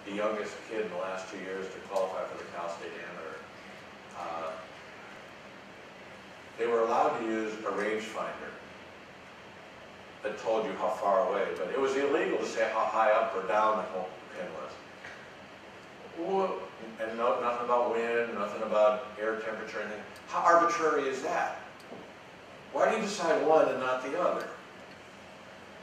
the youngest kid in the last 2 years to qualify for the Cal State Amateur. They were allowed to use a rangefinder that told you how far away, but it was illegal to say how high up or down the pin was. And nothing about wind, nothing about air temperature, anything. How arbitrary is that? Why do you decide one and not the other?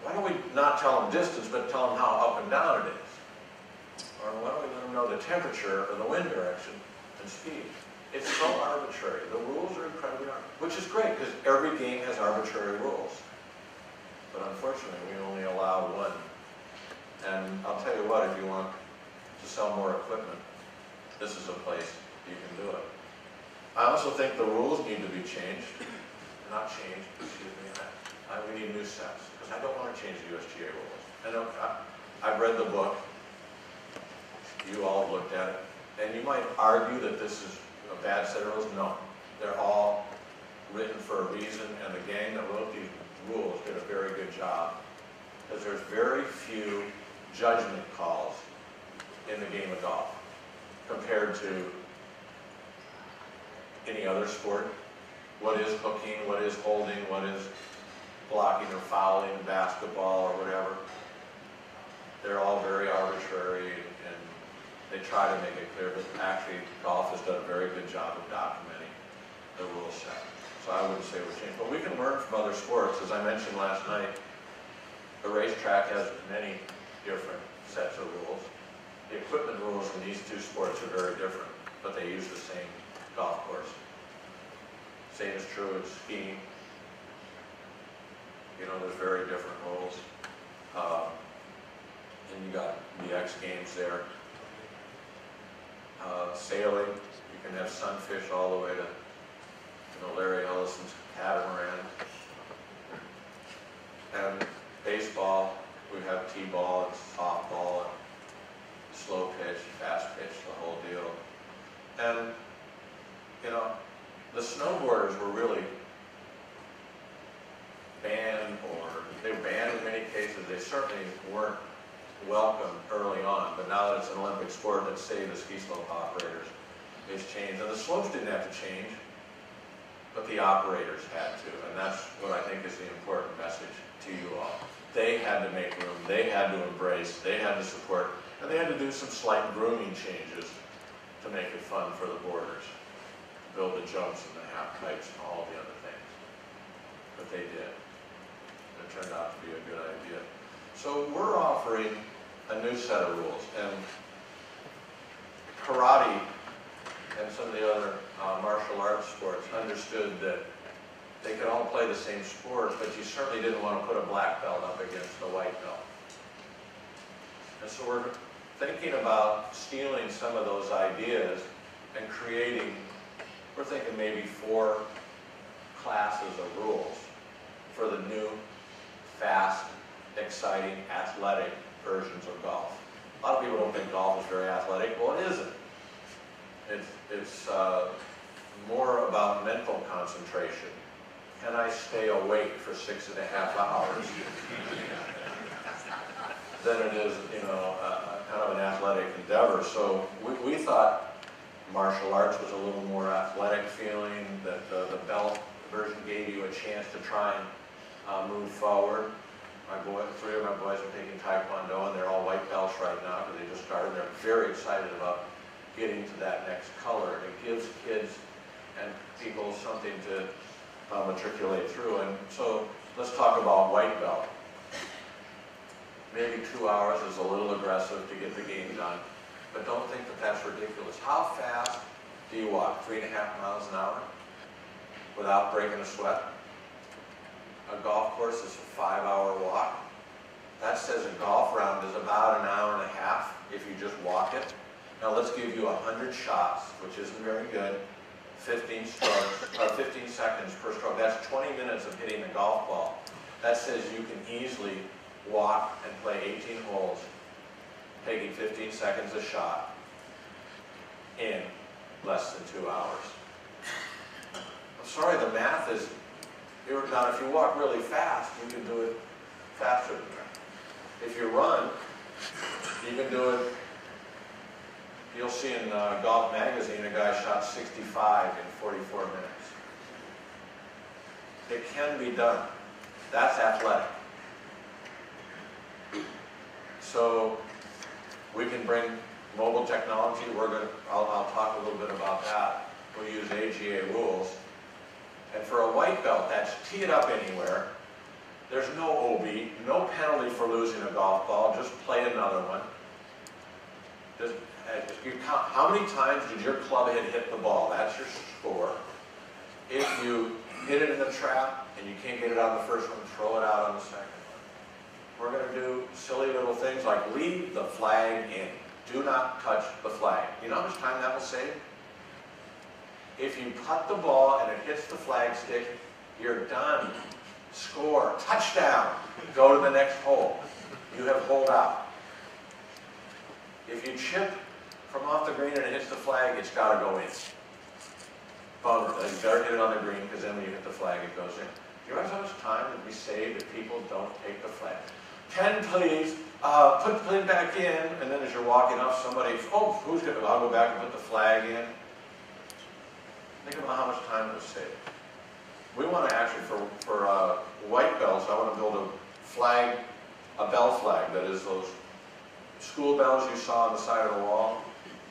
Why don't we not tell them distance, but tell them how up and down it is? Or why don't we let them know the temperature or the wind direction and speed? It's so arbitrary. The rules are incredibly arbitrary, which is great because every game has arbitrary rules. But unfortunately, we only allow one. And I'll tell you what, if you want to sell more equipment, this is a place you can do it. I also think the rules need to be changed. Not changed, excuse me. We need new sets because I don't want to change the USGA rules. I know I've read the book. You all have looked at it. And you might argue that this is a bad set of rules. No. They're all written for a reason, and the gang that wrote these rules did a very good job because there's very few judgment calls in the game of golf compared to any other sport. What is hooking, what is holding, what is blocking or fouling, basketball or whatever. They're all very arbitrary and they try to make it clear, but actually golf has done a very good job of documenting the rule set. So I wouldn't say it would change, but we can learn from other sports. As I mentioned last night, the racetrack has many different sets of rules. The equipment rules in these two sports are very different, but they use the same golf course. Same is true in skiing. You know, there's very different rules. And you got the X Games there. Sailing, you can have sunfish all the way to Larry Ellison's catamaran. And baseball, we have t-ball and softball and slow pitch, fast pitch, the whole deal. And, you know, the snowboarders were really banned, or they were banned in many cases. They certainly weren't welcome early on, but now that it's an Olympic sport, let's say the ski slope operators, it's changed. And the slopes didn't have to change, but the operators had to, and that's what I think is the important message to you all. They had to make room, they had to embrace, they had to support, and they had to do some slight grooming changes to make it fun for the boarders. Build the jumps and the half pipes and all the other things. But they did. It turned out to be a good idea. So we're offering a new set of rules, and karate and some of the other martial arts sports understood that they could all play the same sport, but you certainly didn't want to put a black belt up against a white belt. And so we're thinking about stealing some of those ideas and creating, we're thinking maybe 4 classes of rules for the new, fast, exciting, athletic versions of golf. A lot of people don't think golf is very athletic. Well, it isn't. It's more about mental concentration. Can I stay awake for 6.5 hours? Than it is, you know, kind of an athletic endeavor. So we thought martial arts was a little more athletic feeling, that the belt version gave you a chance to try and move forward. 3 of my boys are taking Taekwondo, and they're all white belts right now because they just started. They're very excited about getting to that next color. And it gives kids and people something to matriculate through. And so let's talk about white belt. Maybe 2 hours is a little aggressive to get the game done, but don't think that that's ridiculous. How fast do you walk? 3.5 miles an hour without breaking a sweat? A golf course is a 5-hour walk. That says a golf round is about 1.5 hours if you just walk it. Now let's give you 100 shots, which isn't very good. 15 strokes, or 15 seconds per stroke. That's 20 minutes of hitting a golf ball. That says you can easily walk and play 18 holes, taking 15 seconds a shot in less than 2 hours. I'm sorry, the math is, now if you walk really fast, you can do it faster than that. If you run, you can do it You'll see in Golf Magazine a guy shot 65 in 44 minutes. It can be done. That's athletic. So we can bring mobile technology. I'll talk a little bit about that. We use AGA rules. And for a white belt, that's tee it up anywhere. There's no OB, no penalty for losing a golf ball. Just play another one. You count, how many times did your club head hit the ball? That's your score. If you hit it in the trap and you can't get it on the first one, throw it out on the second one. We're going to do silly little things like leave the flag in. Do not touch the flag. You know how much time that will save? If you putt the ball and it hits the flag stick, you're done. Score. Touchdown. Go to the next hole. You have holed out. If you chip from off the green and it hits the flag, it's got to go in. Bummer. You better hit it on the green because then when you hit the flag, it goes in. You realize how much time that we save if people don't take the flag? 10, please. Put the plane back in. And then as you're walking off, somebody, oh, who's going to? I'll go back and put the flag in. Think about how much time it was saved. We want to actually, for white belts, I want to build a flag, a bell flag, that is those school bells you saw on the side of the wall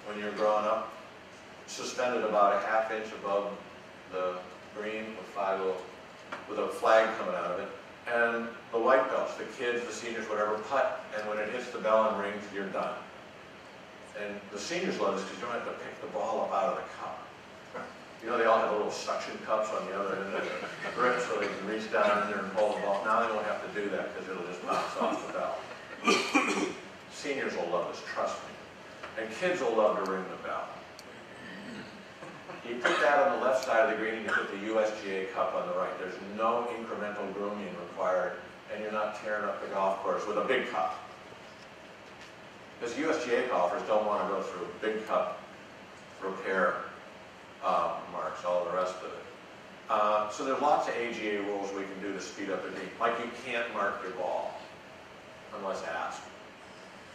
when you were growing up, suspended about a ½ inch above the green with a flag coming out of it. And the white belts, the kids, the seniors, whatever, putt, and when it hits the bell and rings, you're done. And the seniors love this because you don't have to pick the ball up out of the cup. You know, they all have little suction cups on the other end of the grip so they can reach down in there and pull the ball. Now they don't have to do that because it'll just bounce off the bell. Seniors will love this, trust me. And kids will love to ring the bell. You put that on the left side of the green and you put the USGA cup on the right. There's no incremental grooming required and you're not tearing up the golf course with a big cup. Because USGA golfers don't want to go through a big cup repair marks, all the rest of it. So there's lots of AGA rules we can do to speed up the game. Like you can't mark your ball unless asked.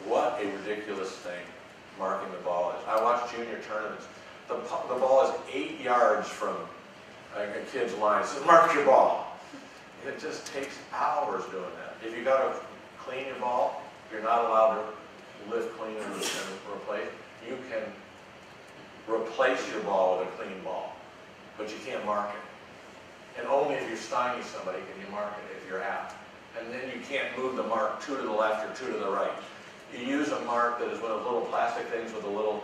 What a ridiculous thing marking the ball is. I watch junior tournaments. The ball is 8 yards from a kid's line. So mark your ball. It just takes hours doing that. If you got to clean your ball, you're not allowed to lift, clean, and replace. You can replace your ball with a clean ball, but you can't mark it. And only if you're stymied somebody can you mark it if you're out. And then you can't move the mark 2 to the left or 2 to the right. You use a mark that is one of those little plastic things with a little,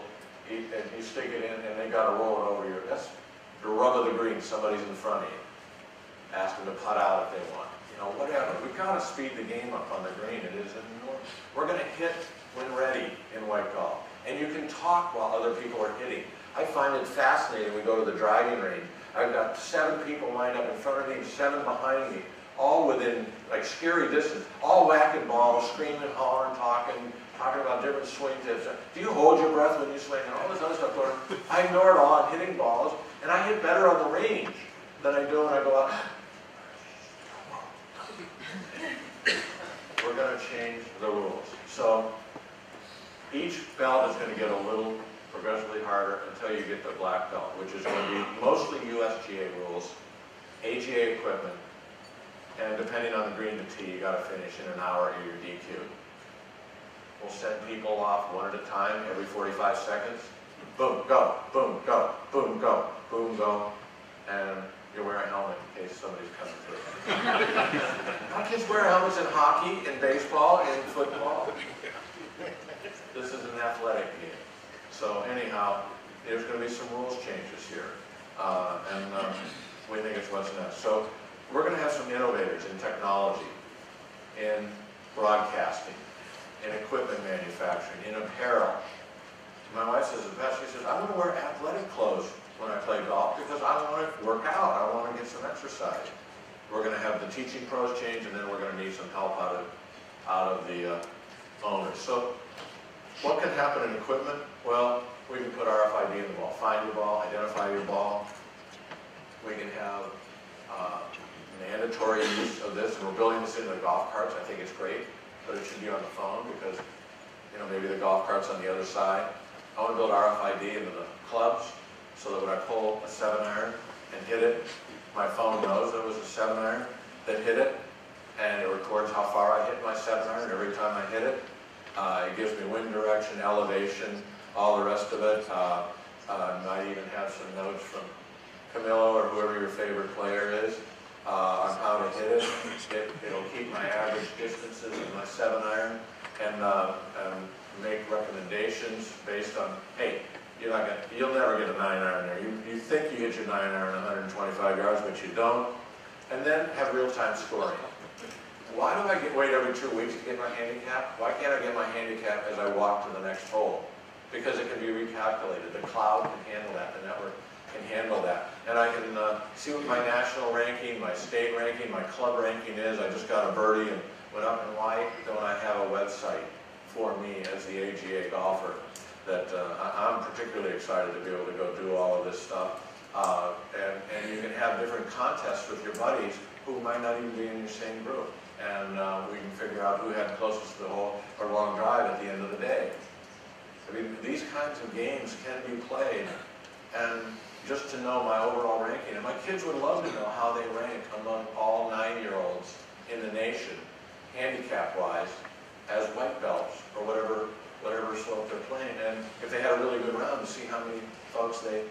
and you stick it in and they got to roll it over your, that's the rub of the green, somebody's in front of you. Ask them to putt out if they want. You know, whatever. We've got to speed the game up on the green. It is enormous. We're going to hit when ready in white golf. And you can talk while other people are hitting. I find it fascinating. We go to the driving range. I've got 7 people lined up in front of me, 7 behind me, all within like scary distance, all whacking balls, screaming, hollering, talking about different swing tips. Do you hold your breath when you swing and all this other stuff? I ignore it all. I'm hitting balls, and I hit better on the range than I do when I go out. We're going to change the rules. So each belt is going to get a little progressively harder until you get the black belt, which is going to be mostly USGA rules, AGA equipment, and depending on the green to tee, you got to finish in an hour or you're DQ'd. We'll send people off one at a time every 45 seconds. Boom, go, boom, go, boom, go, boom, go, and you wear a helmet in case somebody's coming through. Our kids wear helmets in hockey, in baseball, in football. This is an athletic game. So anyhow, there's going to be some rules changes here. We think it's what's next. So we're going to have some innovators in technology, in broadcasting, in equipment manufacturing, in apparel. My wife says the best. She says, I'm going to wear athletic clothes when I play golf because I want to work out. I want to get some exercise. We're going to have the teaching pros change, and then we're going to need some help out of the owners. So what can happen in equipment? Well, we can put RFID in the ball. Find your ball, identify your ball. We can have mandatory use of this, and we're building this into the golf carts. I think it's great, but it should be on the phone because, you know, maybe the golf cart's on the other side. I want to build RFID into the clubs so that when I pull a 7-iron and hit it, my phone knows it was a 7-iron that hit it, and it records how far I hit my 7-iron every time I hit it. It gives me wind direction, elevation, all the rest of it. Might even have some notes from Camilo or whoever your favorite player is on how to hit it. It'll keep my average distances in my 7-iron and make recommendations based on, hey, you'll never get a 9-iron there. You think you hit your 9-iron 125 yards, but you don't. And then have real-time scoring. Why do I wait every 2 weeks to get my handicap? Why can't I get my handicap as I walk to the next hole? Because it can be recalculated. The cloud can handle that. The network can handle that. And I can see what my national ranking, my state ranking, my club ranking is. I just got a birdie and went up in white. Don't I have a website for me as the AGA golfer that I'm particularly excited to be able to go do all of this stuff. And you can have different contests with your buddies who might not even be in your same group. And we can figure out who had closest to the hole or long drive at the end of the day. I mean, these kinds of games can be played, and just to know my overall ranking. And my kids would love to know how they rank among all 9-year-olds in the nation, handicap-wise, as white belts, or whatever slope they're playing. And if they had a really good round, to see how many folks they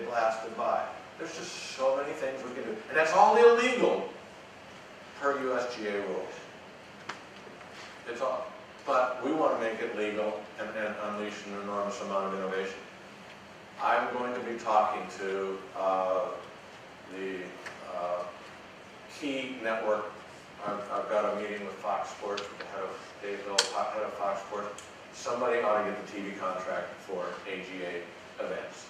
blasted by. There's just so many things we can do. And that's all illegal per USGA rules. It's all. But we want to make it legal and unleash an enormous amount of innovation. I'm going to be talking to the key network. I've got a meeting with Fox Sports, with the head of Dave Hill, head of Fox Sports. Somebody ought to get the TV contract for AGA events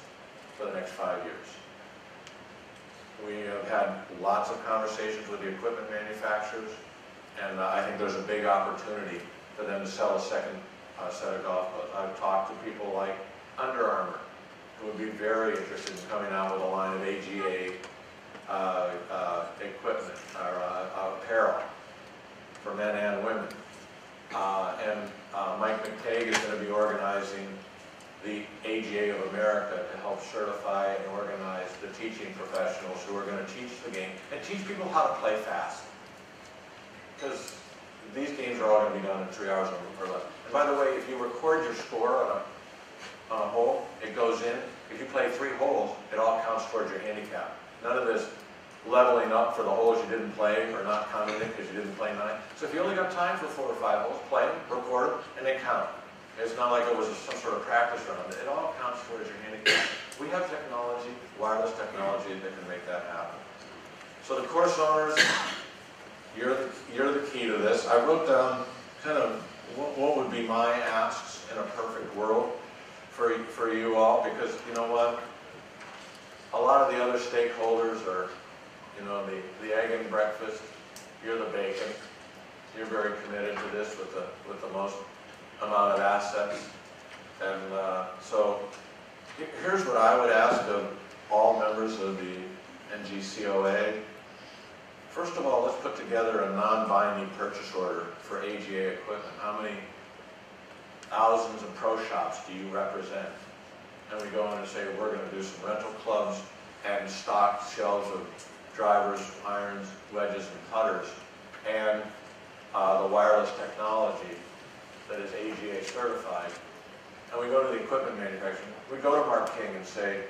for the next 5 years. We have had lots of conversations with the equipment manufacturers, and I think there's a big opportunity for them to sell a second set of golf clubs. I've talked to people like Under Armour, who would be very interested in coming out with a line of AGA equipment or apparel for men and women. Mike McNealy is going to be organizing the AGA of America to help certify and organize the teaching professionals who are going to teach the game and teach people how to play fast. Because these games are all going to be done in 3 hours or less. And by the way, if you record your score on a hole, it goes in. If you play 3 holes, it all counts towards your handicap. None of this leveling up for the holes you didn't play or not counting it because you didn't play 9. So if you only got time for 4 or 5 holes, play them, record them, and they count. It's not like it was some sort of practice run. It all counts towards your handicap. We have technology, wireless technology, that can make that happen. So the course owners, you're the key to this. I wrote down kind of what would be my asks in a perfect world for you all, because you know what? A lot of the other stakeholders are, you know, the egg and breakfast. You're the bacon. You're very committed to this with the most amount of assets. And so here's what I would ask of all members of the NGCOA. First of all, let's put together a non-binding purchase order for AGA equipment. How many thousands of pro shops do you represent? And we go in and say, we're going to do some rental clubs and stock shelves of drivers, irons, wedges, and putters, and the wireless technology that is AGA certified. And we go to the equipment manufacturer. We go to Mark King and say,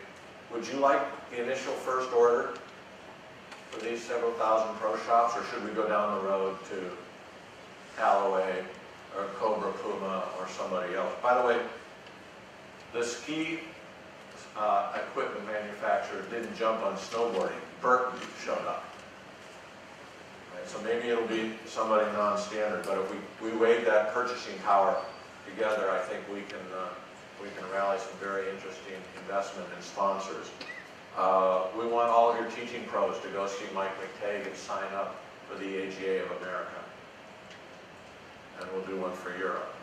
would you like the initial first order for these several thousand pro shops, or should we go down the road to Callaway or Cobra Puma or somebody else? By the way, the ski equipment manufacturer didn't jump on snowboarding. Burton showed up. Right, so maybe it'll be somebody non-standard, but if we wave that purchasing power together, I think we can rally some very interesting investment and sponsors. We want all of your teaching pros to go see Mike McTagg and sign up for the AGA of America. And we'll do one for Europe.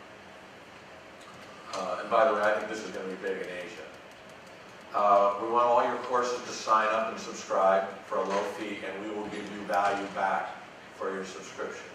And by the way, I think this is going to be big in Asia. We want all your courses to sign up and subscribe for a low fee, and we will give you value back for your subscription.